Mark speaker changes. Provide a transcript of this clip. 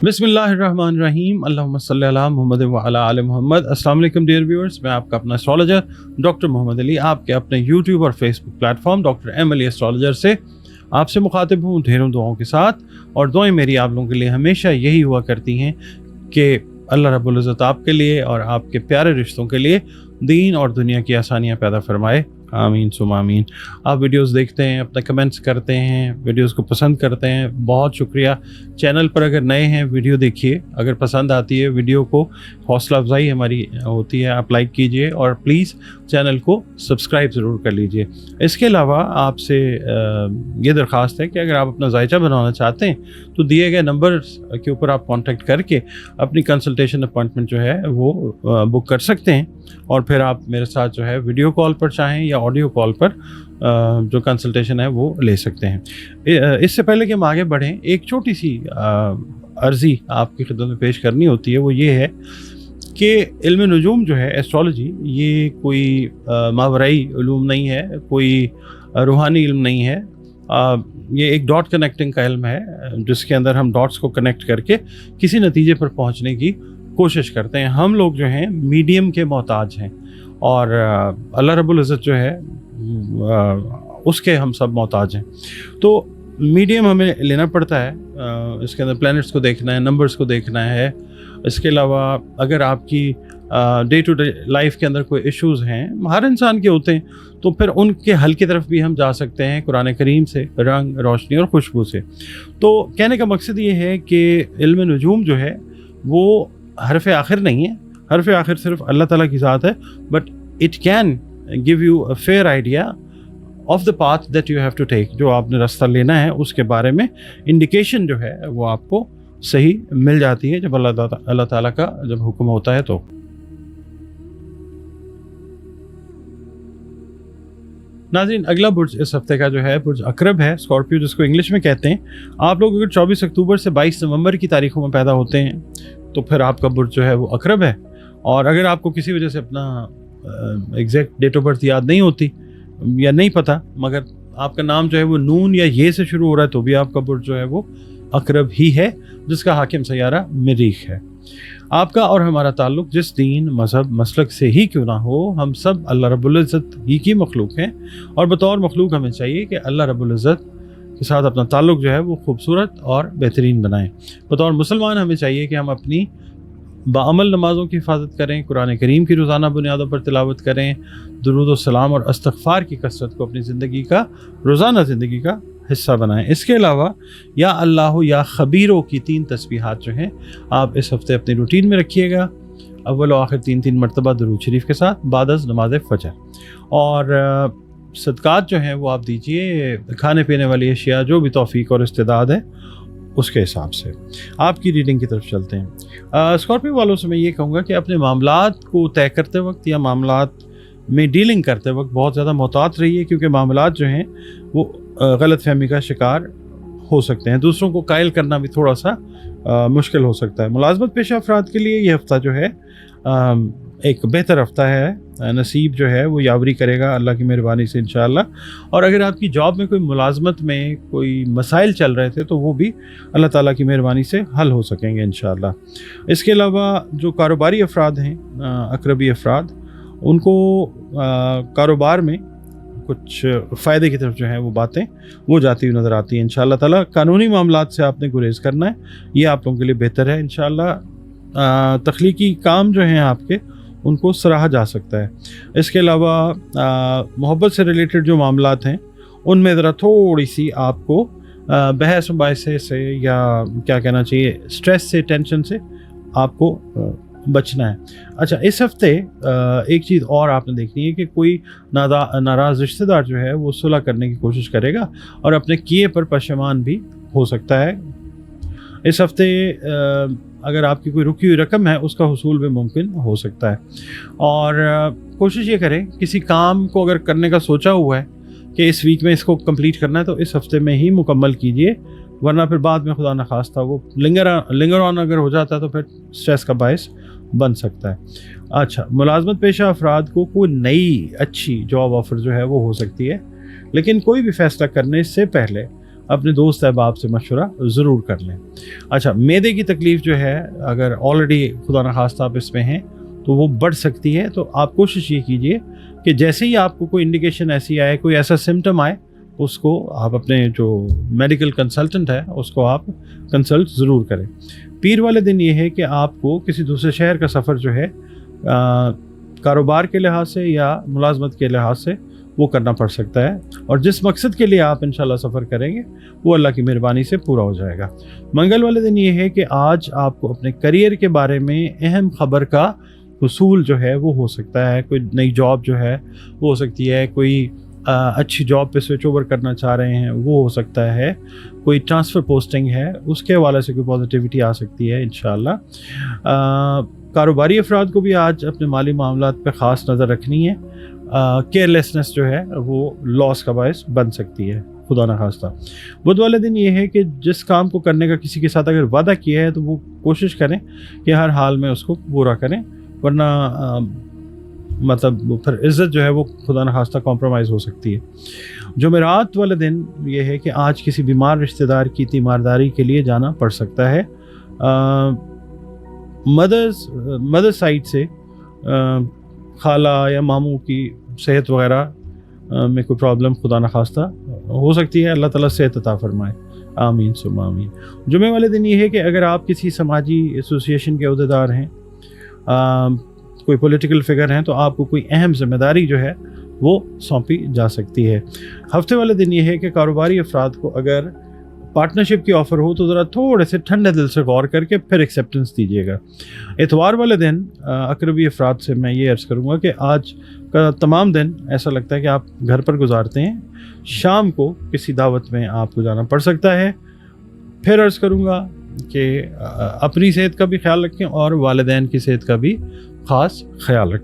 Speaker 1: बिस्मिल्लाहिर्रहमानिर्रहीम अल्लाहुम्मा सल्ली अला मुहम्मद व अला आले मुहम्मद। अस्सलाम वालेकुम डियर व्यूअर्स, मैं आपका अपना एस्ट्रोलॉजर डॉक्टर मोहम्मद अली आपके अपने यूट्यूब और Facebook platform doctor M Ali astrologer से आपसे मुखातिब हूँ ढेरों दुआओं के साथ। और दुआएं मेरी आप लोगों के लिए हमेशा यही हुआ करती हैं कि अल्लाह रब्बुल इज़्ज़त आपके लिए और आपके प्यारे रिश्तों के लिए दीन और दुनिया की आसानियाँ पैदा फरमाए, आमीन सुम आमीन। आप वीडियोस देखते हैं, अपने कमेंट्स करते हैं, वीडियोस को पसंद करते हैं, बहुत शुक्रिया। चैनल पर अगर नए हैं वीडियो देखिए, अगर पसंद आती है वीडियो को हौसला अफजाई हमारी होती है, आप लाइक कीजिए और प्लीज़ चैनल को सब्सक्राइब ज़रूर कर लीजिए। इसके अलावा आपसे ये दरख्वास्त है कि अगर आप अपना जायचा बनवाना चाहते हैं तो दिए गए नंबर के ऊपर आप कॉन्टेक्ट करके अपनी कंसल्टेशन अपॉइंटमेंट जो है वो बुक कर सकते हैं और फिर आप मेरे साथ जो है वीडियो कॉल पर चाहें या ऑडियो कॉल पर जो कंसल्टेशन है वो ले सकते हैं। इससे पहले कि हम आगे बढ़ें, एक छोटी सी अर्ज़ी आपकी खिदमत में पेश करनी होती है। वो ये है कि इल्म नजूम जो है एस्ट्रोलॉजी, ये कोई मावराई उलूम नहीं है, कोई रूहानी इल्म नहीं है। ये एक डॉट कनेक्टिंग का इल्म है जिसके अंदर हम डॉट्स को कनेक्ट करके किसी नतीजे पर पहुंचने की कोशिश करते हैं। हम लोग जो हैं मीडियम के मोहताज हैं और अल्लाह रब्बुल इज़्ज़त जो है उसके हम सब मोहताज हैं। तो मीडियम हमें लेना पड़ता है, इसके अंदर प्लैनेट्स को देखना है, नंबर्स को देखना है। इसके अलावा अगर आपकी डे टू डे लाइफ के अंदर कोई इश्यूज़ हैं, हर इंसान के होते हैं, तो फिर उनके हल की तरफ भी हम जा सकते हैं कुरान करीम से, रंग, रोशनी और खुशबू से। तो कहने का मकसद ये है कि इल्म नजूम जो है वो हरफ आखिर नहीं है। हरफ आखिर सिर्फ अल्लाह ताला की ज़ात है, but it can give you a fair idea of the path that you have to take. जो आपने रास्ता लेना है उसके बारे में इंडिकेशन जो है वो आपको सही मिल जाती है जब अल्लाह ताला का जब हुक्म होता है। तो नाज़रीन, अगला बुर्ज इस हफ्ते का जो है बुर्ज अकरब है, स्कॉर्पियो जिसको इंग्लिश में कहते हैं। आप लोग अगर 24 अक्टूबर से 22 नवंबर की तारीखों में पैदा होते हैं तो फिर आपका बुर्ज जो है वो अकरब है। और अगर आपको किसी वजह से अपना एग्जैक्ट डेट ऑफ बर्थ याद नहीं होती या नहीं पता, मगर आपका नाम जो है वो नून या ये से शुरू हो रहा है, तो भी आपका बुर्ज जो है वो अकरब ही है, जिसका हाकिम सैयारा मरीख है। आपका और हमारा ताल्लुक़ जिस दीन, मज़हब, मसलक से ही क्यों ना हो, हम सब अल्लाह रब्बुल इज़्ज़त ही की मखलूक हैं और बतौर मखलूक हमें चाहिए कि अल्लाह रब्बुल इज़्ज़त के साथ अपना ताल्लुक़ जो है वो खूबसूरत और बेहतरीन बनाएं। बतौर मुसलमान हमें चाहिए कि हम अपनी बाअमल नमाज़ों की हिफाजत करें, कुरान करीम की रोज़ाना बुनियादों पर तिलावत करें, दुरूद व सलाम और इस्तग़फ़ार की कसरत को अपनी ज़िंदगी का, रोज़ाना ज़िंदगी का हिस्सा बनाएं। इसके अलावा या अल्लाह या ख़बीरों की 3 तस्बीहात जो हैं आप इस हफ़्ते अपनी रूटीन में रखिएगा। अव्वल और आखिर 3 मरतबा दुरूद शरीफ के साथ बादज़ नमाज फ़जर। और सदक़ात जो हैं वो आप दीजिए खाने पीने वाली अशिया, जो भी तौफ़ीक और इस्तेदाद है उसके हिसाब से। आपकी रीडिंग की तरफ चलते हैं। स्कॉर्पियो वालों से मैं ये कहूँगा कि अपने मामलात को तय करते वक्त या मामलात में डीलिंग करते वक्त बहुत ज़्यादा मोहतात रहिए, क्योंकि मामलात जो हैं वो गलत फहमी का शिकार हो सकते हैं। दूसरों को कायल करना भी थोड़ा सा मुश्किल हो सकता है। मुलाजमत पेशा अफराद के लिए ये हफ़्ता जो है एक बेहतर हफ़्ता है। नसीब जो है वो यावरी करेगा अल्लाह की मेहरबानी से इंशाअल्लाह। और अगर आपकी जॉब में कोई मुलाजमत में कोई मसाइल चल रहे थे तो वो भी अल्लाह ताला की मेहरबानी से हल हो सकेंगे इंशाअल्लाह। इसके अलावा जो कारोबारी अफराद हैं, अकरबी अफराद, उनको कारोबार में कुछ फ़ायदे की तरफ जो है वो बातें वो जाती हुई नज़र आती हैं इंशाअल्लाह ताला। कानूनी मामलात से आपने गुरेज करना है, ये आप लोगों के लिए बेहतर है इंशाअल्लाह। तख्लीकी काम जो हैं आपके उनको सराहा जा सकता है। इसके अलावा मोहब्बत से रिलेटेड जो मामलात हैं उनमें ज़रा थोड़ी सी आपको बहस मुबाहिसे से या क्या कहना चाहिए स्ट्रेस से, टेंशन से आपको बचना है। अच्छा, इस हफ्ते एक चीज़ और आपने देखनी है कि कोई नाराज़ रिश्तेदार जो है वो सुलह करने की कोशिश करेगा और अपने किए पर पशेमान भी हो सकता है। इस हफ्ते अगर आपकी कोई रुकी हुई रकम है उसका हुसूल भी मुमकिन हो सकता है। और कोशिश ये करें, किसी काम को अगर करने का सोचा हुआ है कि इस वीक में इसको कंप्लीट करना है तो इस हफ्ते में ही मुकम्मल कीजिए, वरना फिर बाद में खुदा न खास्ता वो लिंगर ऑन अगर हो जाता है तो फिर स्ट्रेस का बायस बन सकता है। अच्छा, मुलाजमत पेशा अफराद को कोई नई अच्छी जॉब ऑफ़र जो है वो हो सकती है, लेकिन कोई भी फ़ैसला करने से पहले اپنے دوست احباب سے مشورہ ضرور کر لیں۔ اچھا، معدے کی تکلیف جو ہے اگر آلریڈی خدا نخواستہ آپ اس میں ہیں تو وہ بڑھ سکتی ہے، تو آپ کوشش یہ کیجئے کہ جیسے ہی آپ کو کوئی انڈیکیشن ایسی آئے، کوئی ایسا سمٹم آئے، اس کو آپ اپنے جو میڈیکل کنسلٹنٹ ہے اس کو آپ کنسلٹ ضرور کریں۔ پیر والے دن یہ ہے کہ آپ کو کسی دوسرے شہر کا سفر جو ہے کاروبار کے لحاظ سے یا ملازمت کے لحاظ سے وہ کرنا پڑ سکتا ہے، اور جس مقصد کے لیے آپ انشاءاللہ سفر کریں گے وہ اللہ کی مہربانی سے پورا ہو جائے گا۔ منگل والے دن یہ ہے کہ آج آپ کو اپنے کریئر کے بارے میں اہم خبر کا حصول جو ہے وہ ہو سکتا ہے، کوئی نئی جاب جو ہے وہ ہو سکتی ہے، کوئی اچھی جاب پہ سوئچ اوور کرنا چاہ رہے ہیں وہ ہو سکتا ہے، کوئی ٹرانسفر پوسٹنگ ہے اس کے حوالے سے کوئی پازیٹیوٹی آ سکتی ہے انشاءاللہ۔ کاروباری افراد کو بھی آج اپنے مالی معاملات پہ خاص نظر رکھنی ہے، کیئرلیسنس جو ہے وہ لاس کا باعث بن سکتی ہے خدا نخواستہ۔ بدھ والے دن یہ ہے کہ جس کام کو کرنے کا کسی کے ساتھ اگر وعدہ کیا ہے تو وہ کوشش کریں کہ ہر حال میں اس کو پورا کریں، ورنہ مطلب پھر عزت جو ہے وہ خدا نخواستہ کمپرومائز ہو سکتی ہے۔ جمعرات والے دن یہ ہے کہ آج کسی بیمار رشتہ دار کی تیمارداری کے لیے جانا پڑ سکتا ہے۔ مدر سائڈ سے خالہ یا ماموں کی صحت وغیرہ میں کوئی پرابلم خدا نخواستہ ہو سکتی ہے، اللہ تعالیٰ صحت عطا فرمائے، آمین ثم آمین۔ جمعے والے دن یہ ہے کہ اگر آپ کسی سماجی ایسوسیشن کے عہدیدار ہیں، کوئی پولیٹیکل فگر ہیں، تو آپ کو کوئی اہم ذمہ داری جو ہے وہ سونپی جا سکتی ہے۔ ہفتے والے دن یہ ہے کہ کاروباری افراد کو اگر پارٹنرشپ کی آفر ہو تو ذرا تھوڑے سے ٹھنڈے دل سے غور کر کے پھر ایکسیپٹنس دیجیے گا۔ اتوار والے دن اقربی افراد سے میں یہ عرض کروں گا کہ آج کا تمام دن ایسا لگتا ہے کہ آپ گھر پر گزارتے ہیں، شام کو کسی دعوت میں آپ کو جانا پڑ سکتا ہے۔ پھر عرض کروں گا کہ اپنی صحت کا بھی خیال رکھیں اور والدین کی صحت کا بھی خاص خیال رکھیں۔